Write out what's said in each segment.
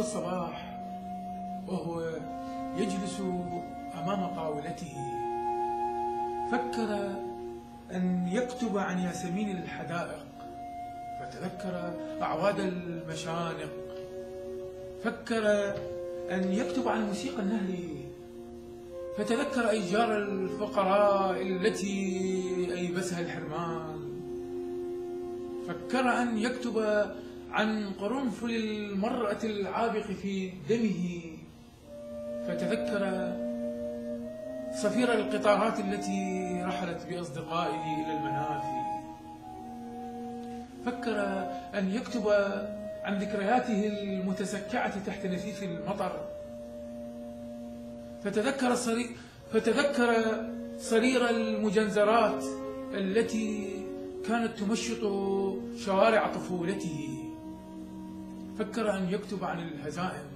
الصباح وهو يجلس أمام طاولته فكر أن يكتب عن ياسمين الحدائق، فتذكر أعواد المشانق، فكر أن يكتب عن موسيقى النهر، فتذكر أيجار الفقراء التي أيبسها الحرمان، فكر أن يكتب عن قرنفل المرأة العابق في دمه، فتذكر صفير القطارات التي رحلت بأصدقائه إلى المنافي، فكر أن يكتب عن ذكرياته المتسكعة تحت نسيف المطر، فتذكر صرير المجنزرات التي كانت تمشط شوارع طفولته، فكر أن يكتب عن الهزائم،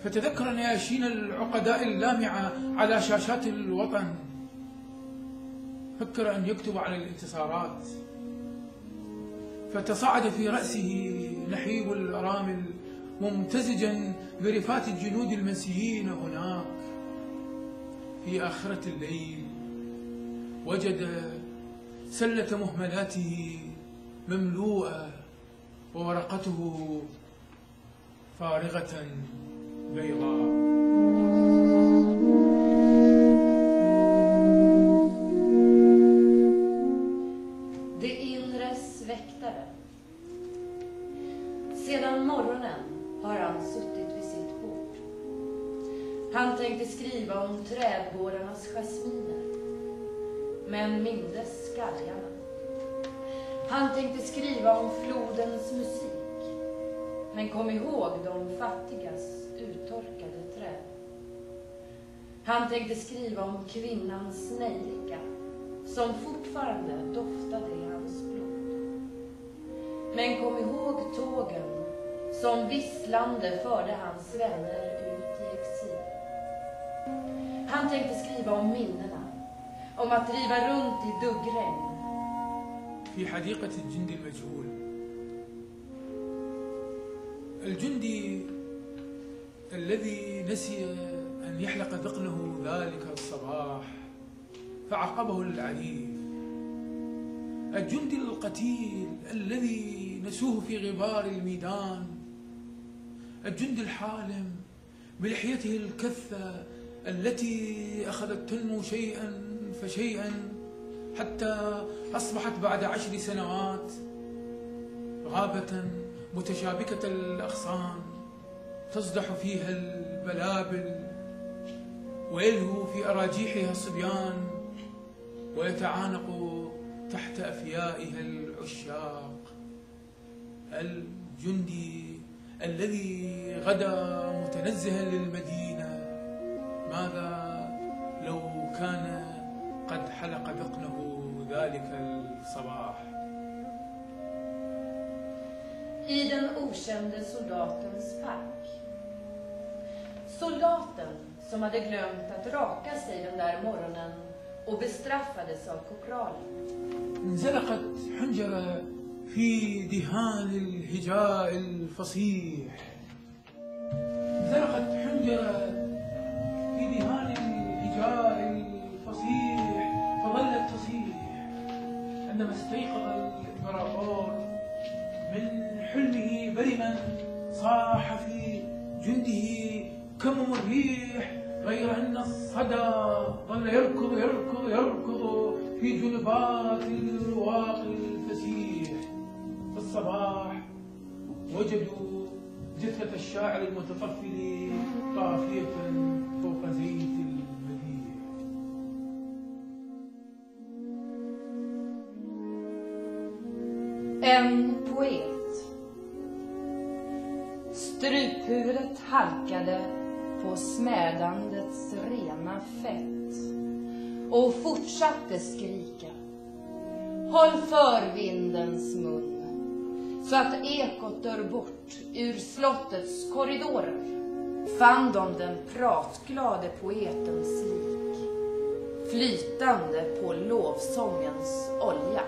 فتذكر نياشين العقداء اللامعة على شاشات الوطن، فكر أن يكتب عن الانتصارات، فتصاعد في رأسه نحيب الأرامل ممتزجا برفات الجنود المنسيين هناك. في آخرة الليل وجد سلة مهملاته مملوءة وورقته فارغة بيضاء. Det inres väktare. Sedan morgonen har han suttit vid sitt bord. Han tänkte skriva om trädgårdarnas jasminer, men mindes skaljarna. Han tänkte skriva om flodens musik, men kom ihåg de fattigas uttorkade träd. Han tänkte skriva om kvinnans nejlika, som fortfarande doftade i hans blod. Men kom ihåg tågen som visslande förde hans vänner ut i exil. Han tänkte skriva om minnena, om att driva runt i duggregn. في حديقة الجندي المجهول. الجندي الذي نسي أن يحلق ذقنه ذلك الصباح فعقبه العريف. الجندي القتيل الذي نسوه في غبار الميدان. الجندي الحالم بلحيته الكثة التي أخذت تنمو شيئا فشيئا حتى أصبحت بعد 10 سنوات غابة متشابكة الأغصان تصدح فيها البلابل ويلهو في أراجيحها الصبيان ويتعانق تحت أفيائها العشاق. الجندي الذي غدا متنزها للمدينة، ماذا لو كان قد حلق ذقنه ذلك الصباح؟ I den okände soldatens park. Soldaten som hade glömt att raka sig den där morgonen och bestraffades av korpralen. انزلقت حنجرة في دهان الهجاء الفصيح. انزلقت حنجرة في دهان الهجاء الفصيح فظلت تصيح عندما استيقظ الإمبراطور من حلمه برما. صاح في جنده كمم الريح، غير أن الصدى ظل يركض يركض يركض في جنبات الرواق الفسيح. في الصباح وجدوا جثة الشاعر المتطفل طافية فوق زيت المديح. En poet. Struphuvudet halkade på smädandets rena fett och fortsatte skrika. Håll för vindens mun, så att ekot dör bort ur slottets korridorer. Fann de den pratglade poetens lik, flytande på lovsångens olja.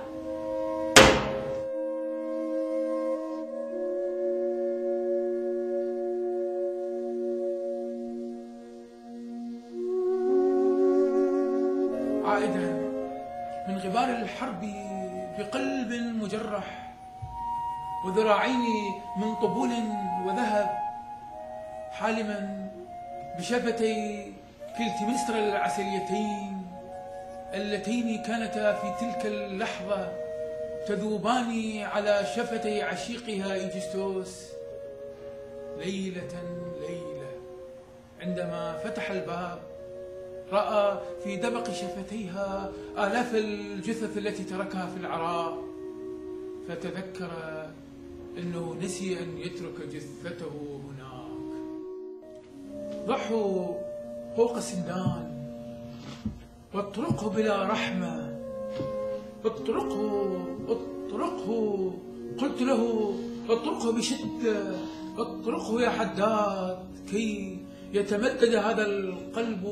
قبال الحرب بقلب مجرح، وذراعين من طبول وذهب، حالما بشفتي كلتمستر العسليتين اللتين كانتا في تلك اللحظة تذوبان على شفتي عشيقها إيجستوس. ليلة عندما فتح الباب رأى في دبق شفتيها آلاف الجثث التي تركها في العراء، فتذكر أنه نسي أن يترك جثته هناك. ضحوا فوق سندان واطرقه بلا رحمة، اطرقه. قلت له اطرقه بشدة، اطرقه يا حداد كي يتمدد هذا القلب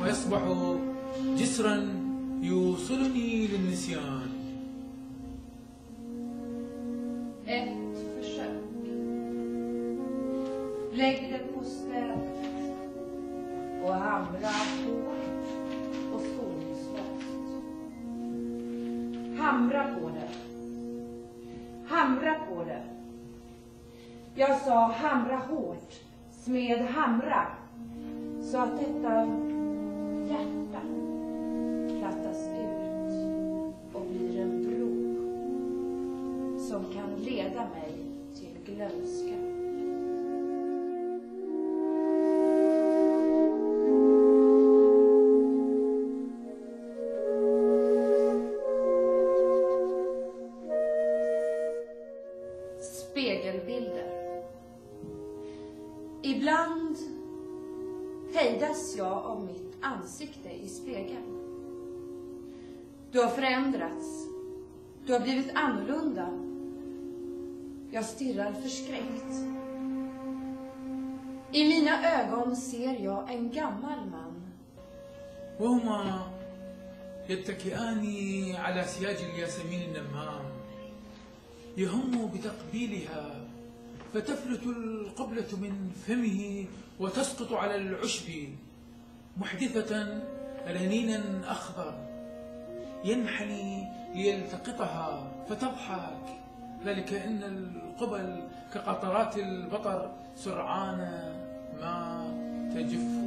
ويصبح جسرا يوصلني للنسيان. Ett försök. Lägg det på städet och hamra hårt och skoningslöst. Hamra på det. Hamra på det. Jag sa hamra hårt, smed hamra, så att detta hjärta plattas ut och blir en bro som kan leda mig till glömska. Spegelbilder. Ibland hejdas jag av mitt ansikte i spegeln. Du har förändrats. Du har blivit annorlunda. Jag stirrar förskräckt. I mina ögon ser jag en gammal man. وهما يتكئان على سياج الياسمين النمام، يهم بتقبيلها، فتفلت القبلة من فمه وتسقط على العشب محدثة رنينا أخضر. ينحني ليلتقطها فتضحك، ذلك إن القبل كقطرات البطر سرعان ما تجف